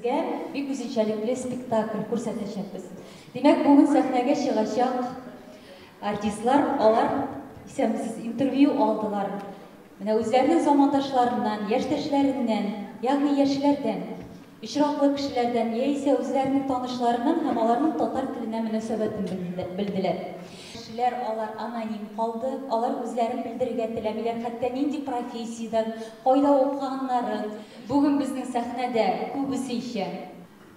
сезгә бик үзенчәлекле спектакль күрсәтәчәкбез. Димәк, бүген сәхнәгә чыгачак артистлар, алар исәмсез интервью алдылар. Менә үзләренең замандашларыннан, яшьтәшләреннән, ягъни яшьләрдән, очраклы кешеләрдән, яисә үзләренең танышларыннан һәм аларның татар теленә мөнәсәбәтен белделәр. Кешеләр алар аноним калды, алар үзләрен белдерергә теләмиләр, хәтта нинди профессиядан, кайда укыганнарын. Бүген безнең сәхнәдә күбесенчә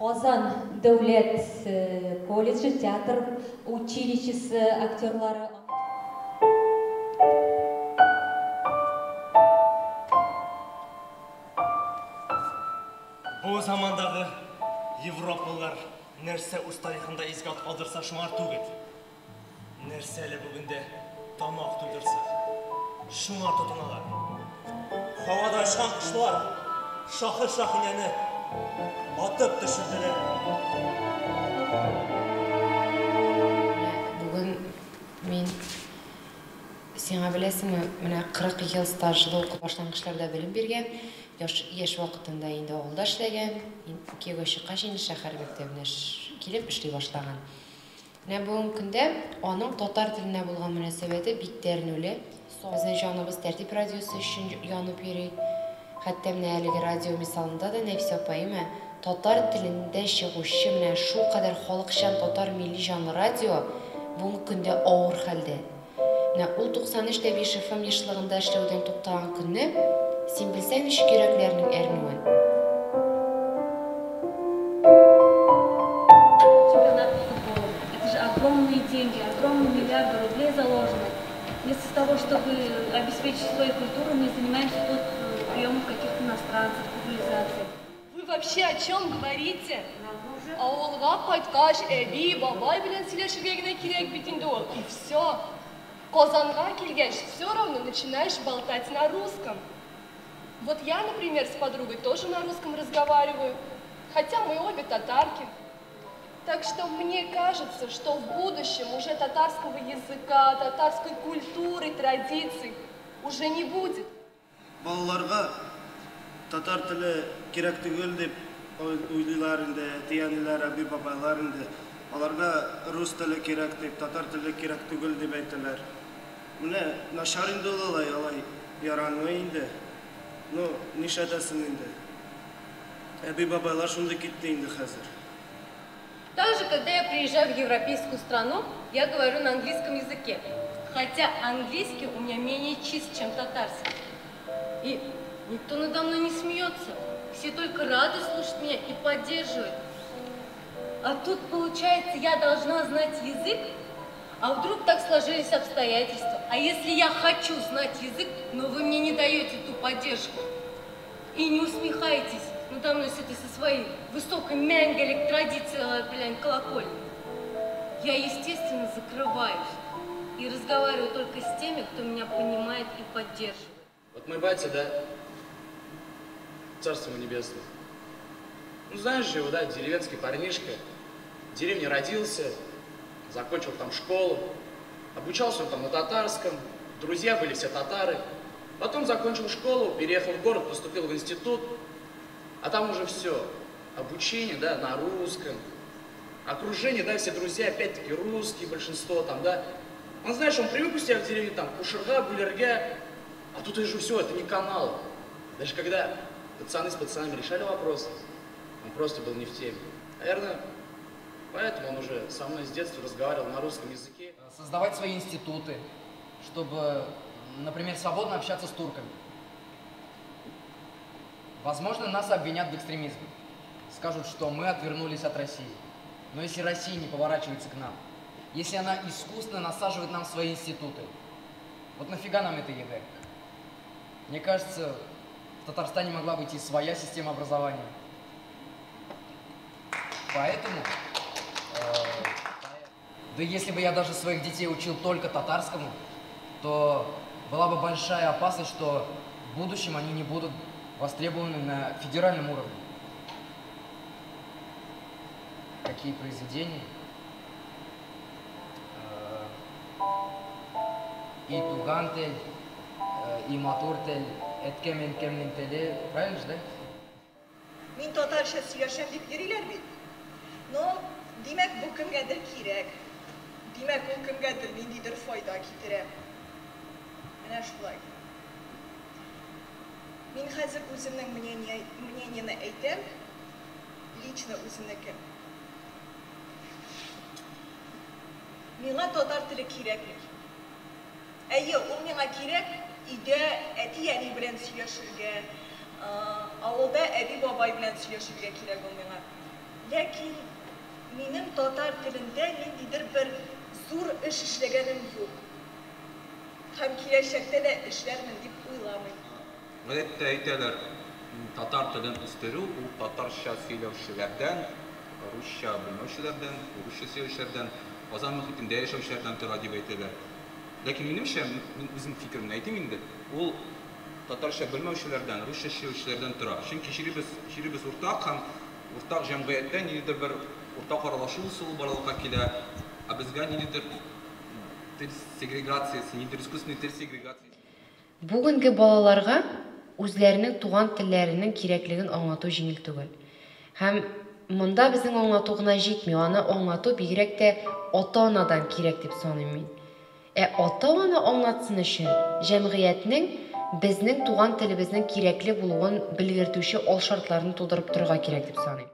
Казан дәүләт колледжы, театр училищесы актерлары. Бу замандагы Европалар нәрсә үз тарихында изге калдырса шуңар түгел. Нәрсәле бүгендә тамак туйдырса шуңар тотыналар. Һавада шаң кошлар шахы-шахинәне атып төшерделәр. Бүген мин сиңа беләсеңме, менә 40 ел стажлы укып башлангычларда белем биргән. Яшь вакытында инде авылда эшләгән, кияүгә чыккач инде шәһәр мәктәбенә килеп эшли башлаган. Менә бүген көндә аның татар теленә булган мөнәсәбәте бик тәрнүле. Безнең җаныбыз тәртип радиосы өчен янып йөри. Хәтта менә әлеге радио мисалында да Нәфисә апайым татар телендә чыгучы менә шул кадәр халыкчан татар милли җанлы радио бүген көндә авыр хәлдә. Менә ул 93.5 FM ешлыгында эшләүдән туктаган көнне син белсәң ничек йөрәкләрнең әрнүен. Чемпионат по футболу. Это же огромные деньги, огромные миллиарды рублей заложены. Вместо того, чтобы обеспечить свою культуру, мы занимаемся тут приемом каких-то иностранцев, популяризацией. Вы вообще о чем говорите? Ауылга кайткач, әби, бабай белән сөйләшергә генә кирәк бит инде ул. И все. Казанга килгәч, все равно начинаешь болтать на русском. Вот я, например, с подругой тоже на русском разговариваю, хотя мы обе татарки. Так что мне кажется, что в будущем уже татарского языка, татарской культуры, традиций уже не будет. Балаларга татар теле кирәк түгел дип уйлыйлар инде, тияниләр, әби бабайлар инде. Аларга рус теле кирәк дип, татар теле кирәк түгел дип әйтәләр. Менә начар инде алай яранмый инде. Ну, нишләтәсең инде. Әби бабайлар шунда китте инде хәзер. Также, когда я приезжаю в европейскую страну, я говорю на английском языке. Хотя английский у меня менее чист, чем татарский. И никто надо мной не смеется. Все только рады слушать меня и поддерживать. А тут, получается, я должна знать язык, а вдруг так сложились обстоятельства. А если я хочу знать язык, но вы мне не даете ту поддержку и не усмехаетесь надо мной со своей высокой менгалик традицией, колокольни, я, естественно, закрываюсь и разговариваю только с теми, кто меня понимает и поддерживает. Вот мой батя, да, царство ему небесное. Ну, знаешь же его, да, деревенский парнишка, в деревне родился, закончил там школу, обучался он там на татарском, друзья были все татары. Потом закончил школу, переехал в город, поступил в институт, а там уже все, обучение, да, на русском, окружение, да, все друзья опять-таки русские, большинство там, да. Он, знаешь, он привык у себя в деревне там Кушерга, Булерга, а тут уже все, это не канал. Даже когда пацаны с пацанами решали вопросы, он просто был не в теме. Наверное, поэтому он уже со мной с детства разговаривал на русском языке. Создавать свои институты, чтобы, например, свободно общаться с турками. Возможно, нас обвинят в экстремизме. Скажут, что мы отвернулись от России. Но если Россия не поворачивается к нам, если она искусственно насаживает нам свои институты, вот нафига нам это ЕГЭ? Мне кажется, в Татарстане могла быть и своя система образования. Поэтому, да если бы я даже своих детей учил только татарскому, то была бы большая опасность, что в будущем они не будут востребованы на федеральном уровне. Какие произведения? И Тугантель, и Матуртель, Эткемен Кемнинтеле, правильно же, да? Min tatarcha söylesem deyip yeriler bit. No, demek bu kimgedir kirek. Demek o kimgedir nindidir fayda kitire. Mana şulay. Min hazır özümnün мнениeni aytem. Лично özümneki. Миңа татар теле кирәкми. Әйе, ул миңа кирәк, өйдә әти-әни белән сөйләшергә, авылда әби бабай белән сөйләшергә кирәк ул миңа. Ләкин минем татар телендә ниндидер бер зур эш эшләгәнем юк. Һәм киләчәктә дә эшләрмен дип уйламыйм. Гадәттә әйтәләр, татар телен үстерү ул татарча сөйләүчеләрдән, русча белмәүчеләрдән, русча сөйләүчеләрдән, Казан мөхитендә яшәүчеләрдән тора дип әйтәләр. Ләкин минемчә, мин үзем фикеремне әйтим инде, ул татарча белмәүчеләрдән, русча сөйләүчеләрдән тора. Чөнки җиребез уртак һәм уртак җәмгыятьтә ниндидер бер уртак аралашу усулы барлыкка килә, ә безгә ниндидер тел сегрегациясе, ниндидер искусственный тел сегрегациясе. Бүгенге балаларга үзләренең туган телләренең кирәклеген аңлату җиңел түгел. Һәм монда безнең аңлату гына җитми, аны аңлату бигрәк тә ата-анадан кирәк дип саныйм мин. Ата-ана аңлатсын өчен җәмгыятьнең безнең туган телебезнең кирәкле булуын белгертүче ал шартларны тудырып торырга кирәк дип саныйм.